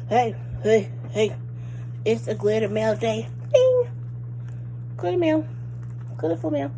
Hey, hey, hey. It's a glitter mail day. Ding! Glitter mail. Glittaful mail.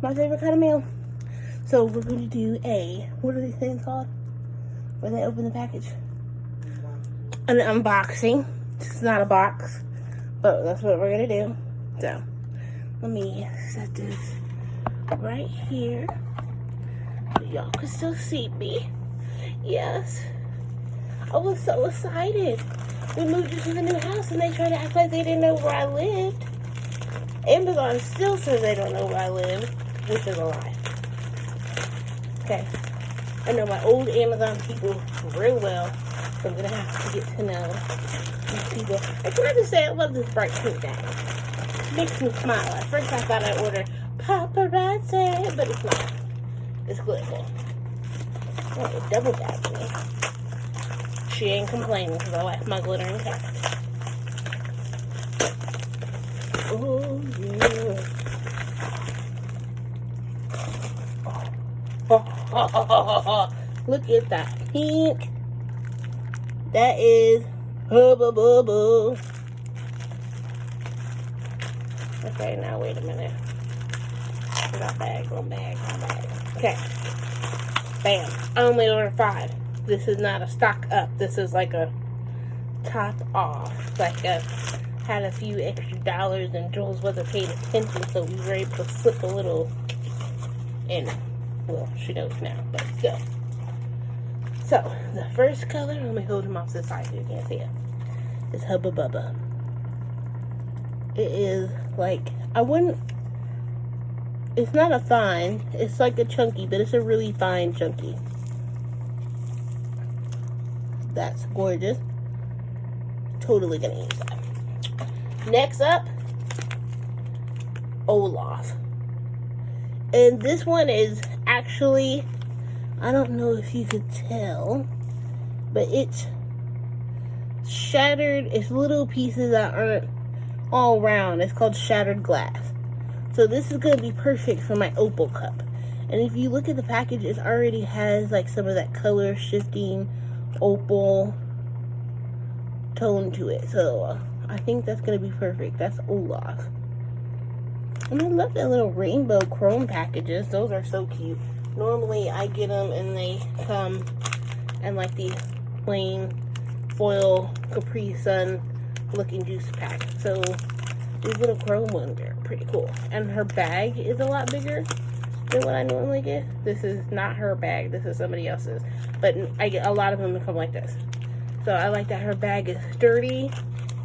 My favorite kind of mail. So we're going to do what are these things called? Where they open the package? An unboxing. It's not a box, but that's what we're going to do. So, let me set this right here. So y'all can still see me. Yes. I was so excited. We moved into the new house and they tried to act like they didn't know where I lived. Amazon still says they don't know where I live, which is a lie. Okay. I know my old Amazon people real well, so I'm going to have to get to know these people. I tried to say I love this bright pink bag. It makes me smile. At first I thought I ordered paparazzi, but it's not. It's Glittaful. Oh, it double bagged me. She ain't complaining because I like my glitter intact. Oh, yeah. Look at that pink. That is Hubba Bubba. Okay, now wait a minute. Got bag, one bag, one bag. Okay. Bam. I only ordered 5. This is not a stock up. This is like a top off. Like had a few extra dollars and Jules wasn't paying attention, so we were able to slip a little in. Well, she knows now, but still. So, the first color, let me hold him off to the side so you can't see it. It's Hubba Bubba. It is like, it's not a fine, it's like a chunky, but it's a really fine chunky. That's gorgeous. Totally gonna use that. Next up, Olaf. And this one is actually, I don't know if you could tell, but it's shattered. It's little pieces that aren't all round. It's called shattered glass. So this is going to be perfect for my opal cup. And if you look at the package, it already has like some of that color shifting opal tone to it. So I think that's going to be perfect. That's Olaf. And I love the little rainbow chrome packages. Those are so cute. Normally I get them and they come in like these plain foil Capri Sun looking juice pack. So these little chrome ones are pretty cool. And her bag is a lot bigger than what I normally get. This is not her bag. This is somebody else's. But I get a lot of them that come like this. So I like that her bag is sturdy.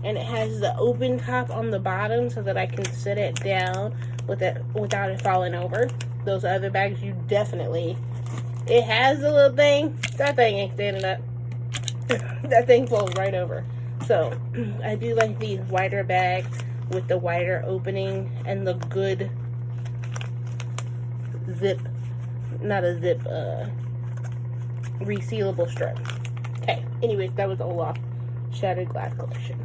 And it has the open top on the bottom so that I can sit it down without it falling over. Those other bags, you definitely... It has a little thing. That thing ain't standing up. That thing falls right over. So, I do like these wider bags with the wider opening and the good zip, not a zip, resealable strap. Okay, anyways, that was the Olaf Shattered Glass Collection.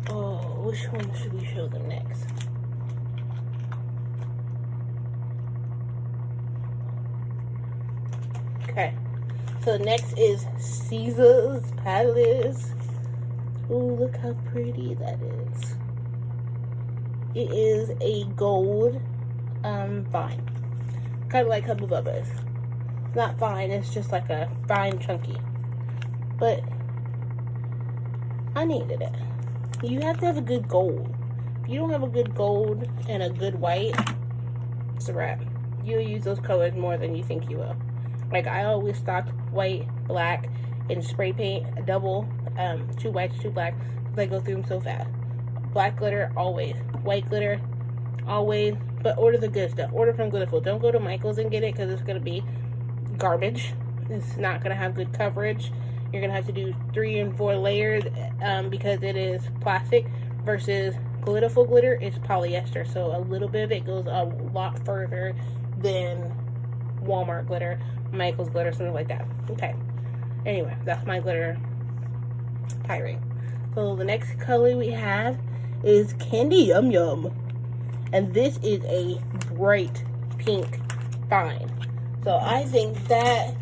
Oh, which one should we show them next? Okay, so next is Caesar's Palace. Oh, look how pretty that is. It is a gold fine. Kind of like Hubba Bubba's. It's not fine, it's just like a fine chunky. But I needed it. You have to have a good gold. If you don't have a good gold and a good white, it's a wrap. You'll use those colors more than you think you will. Like, I always stock white, black, and spray paint, double, 2 whites, 2 black, because I go through them so fast. Black glitter, always. White glitter, always. But order the good stuff. Order from Glittaful. Don't go to Michael's and get it, because it's going to be garbage. It's not going to have good coverage. You're going to have to do 3 and 4 layers, because it is plastic, versus Glittaful glitter is polyester. So a little bit of it goes a lot further than Walmart glitter, Michael's glitter, something like that. Okay. Anyway, that's my glitter tirade. So the next color we have is Candy Yum Yum. And this is a bright pink fine. So I think that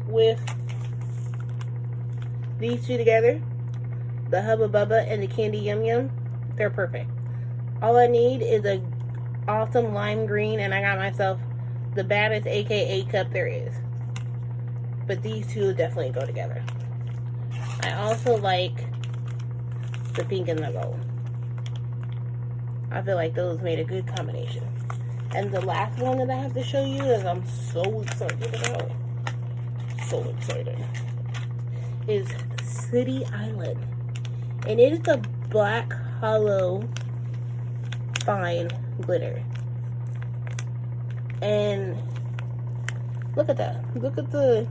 with These two together, the Hubba Bubba and the Candy Yum Yum, they're perfect. All I need is a awesome lime green, and I got myself the baddest AKA cup there is. But these two definitely go together. I also like the pink and the gold. I feel like those made a good combination. And the last one that I have to show you is I'm so excited about. So excited. Is City Island. And it is a black hollow fine glitter. And look at that. Look at the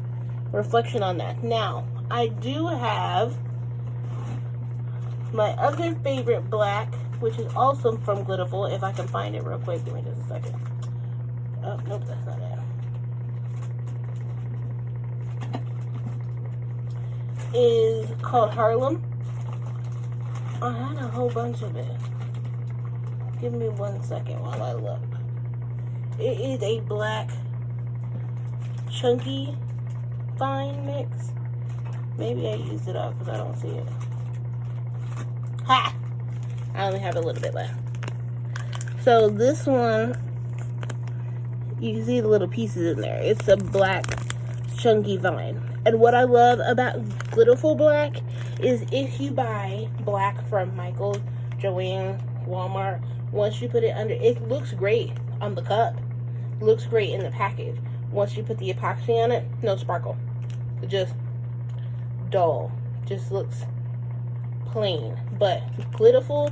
reflection on that. Now, I do have my other favorite black, which is also from Glittaful. If I can find it real quick, give me just a second. Oh, nope, that's not it. Is called Harlem. I had a whole bunch of it. Give me 1 second while I look. It is a black chunky fine mix. Maybe I used it up because I don't see it. Ha! I only have a little bit left. So this one, you can see the little pieces in there. It's a black chunky vine. And what I love about Glittaful Black is if you buy black from Michael's, Joanne, Walmart, once you put it under, it looks great on the cup. It looks great in the package. Once you put the epoxy on it, no sparkle. It just dull. Just looks plain. But Glittaful,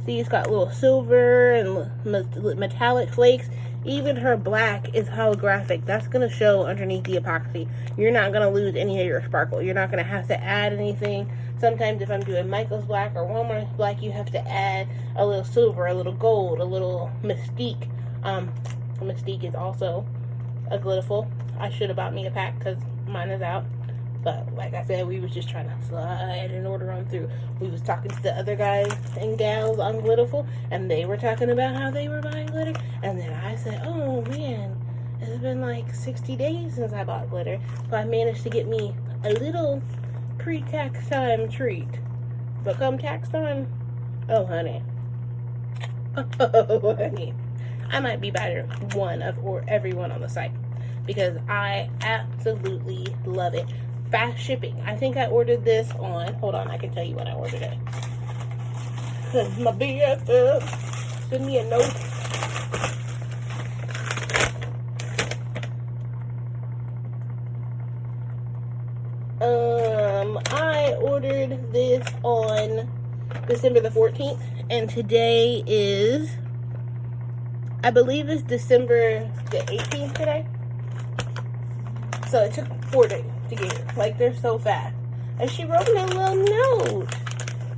see, it's got little silver and metallic flakes. Even her black is holographic. That's going to show underneath the epoxy. You're not going to lose any of your sparkle. You're not going to have to add anything. Sometimes if I'm doing Michael's black or Walmart's black, you have to add a little silver, a little gold, a little Mystique. Mystique is also a Glittaful. I should have bought me a pack because mine is out. But like I said, we was just trying to slide and order on through. We was talking to the other guys and gals on Glittaful, and they were talking about how they were buying glitter. And then I said, oh man, it's been like 60 days since I bought glitter. So I managed to get me a little pre-tax time treat. But come tax time, oh honey. Oh honey. I might be buying one of or everyone on the site because I absolutely love it. Fast shipping. I think I ordered this on, hold on, I can tell you when I ordered it. My BFF send me a note. I ordered this on December the 14th, and today is, I believe it's December the 18th today. So it took 4 days to get here. Like, they're so fast. And she wrote me a little note.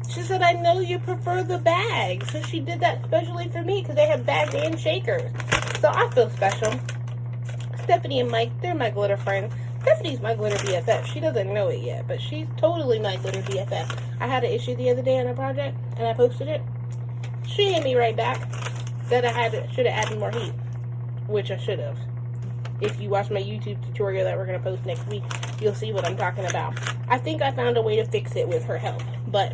She said, I know you prefer the bag. So she did that especially for me because they have bags and shakers. So I feel special. Stephanie and Mike, they're my glitter friends. Stephanie's my glitter BFF. She doesn't know it yet, but she's totally my glitter BFF. I had an issue the other day on a project, and I posted it. She hit me right back. Said I should have added more heat, which I should have. If you watch my YouTube tutorial that we're going to post next week, you'll see what I'm talking about. I think I found a way to fix it with her help, but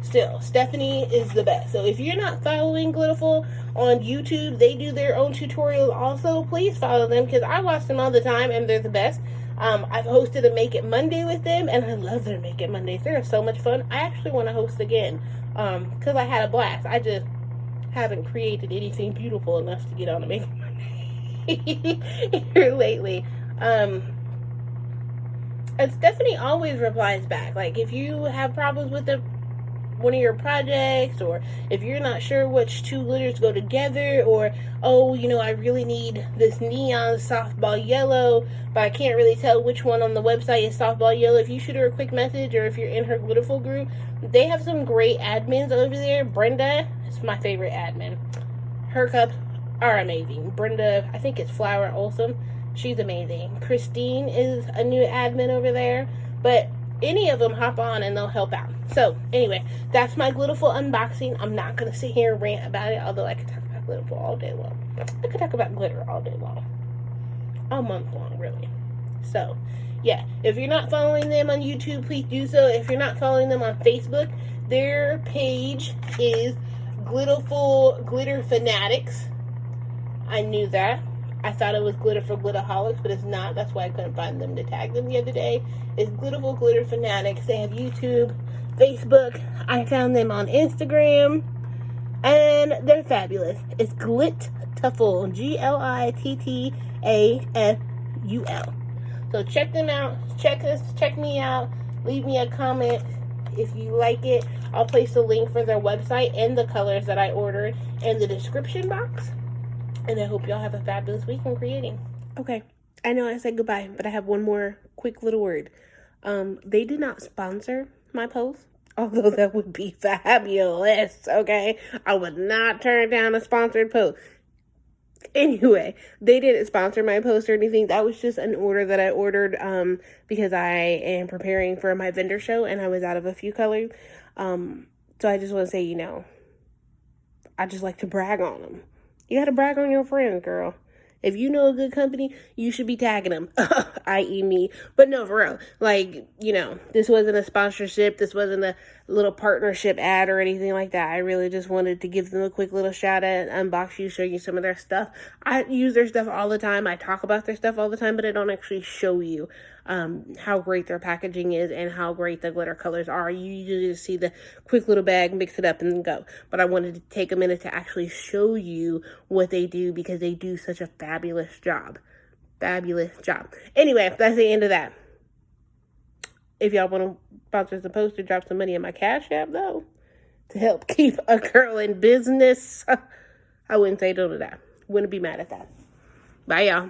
still, Stephanie is the best. So if you're not following Glittaful on YouTube, they do their own tutorials also. Please follow them because I watch them all the time and they're the best. I've hosted a Make It Monday with them, and I love their Make It Mondays. They're so much fun. I actually want to host again because I had a blast. I just haven't created anything beautiful enough to get on a Make It Monday here lately. And Stephanie always replies back. Like, if you have problems with one of your projects, or if you're not sure which two glitters go together, or oh, you know, I really need this neon softball yellow, but I can't really tell which one on the website is softball yellow. If you shoot her a quick message, or if you're in her Glittaful group, they have some great admins over there. Brenda is my favorite admin. Her cups are amazing. Brenda, I think it's Flower Olson. She's amazing. Christine is a new admin over there, but any of them hop on and they'll help out. So anyway, that's my Glittaful unboxing. I'm not going to sit here and rant about it, although I could talk about Glittaful all day long. I could talk about glitter all day long. All month long, really. So Yeah, if you're not following them on YouTube, please do so. If you're not following them on Facebook, their page is Glittaful Glitter Fanatics. I knew that. I thought it was Glittaful Glittaholics, but it's not. That's why I couldn't find them to tag them the other day. It's Glittaful Glitter Fanatics. They have YouTube, Facebook. I found them on Instagram, and they're fabulous. It's Glittaful, Glittaful. So check them out. Check me out. Leave me a comment if you like it. I'll place the link for their website and the colors that I ordered in the description box. And I hope y'all have a fabulous week in creating. Okay, I know I said goodbye, but I have one more quick little word. They did not sponsor my post, although that would be fabulous, okay? I would not turn down a sponsored post. Anyway, they didn't sponsor my post or anything. That was just an order that I ordered because I am preparing for my vendor show, and I was out of a few colors. So I just want to say, you know, I just like to brag on them. You gotta brag on your friends, girl. If you know a good company, you should be tagging them, i.e. me. But no, for real. Like, you know, this wasn't a sponsorship. This wasn't a little partnership ad or anything like that. I really just wanted to give them a quick little shout out, unbox you, show you some of their stuff. I use their stuff all the time. I talk about their stuff all the time, but I don't actually show you how great their packaging is and how great the glitter colors are. You usually just see the quick little bag, mix it up, and then go. But I wanted to take a minute to actually show you what they do because they do such a fabulous job. Fabulous job. Anyway, that's the end of that. If y'all want to sponsor the post or drop some money in my Cash App, though, to help keep a girl in business, I wouldn't say no to that. Wouldn't be mad at that. Bye, y'all.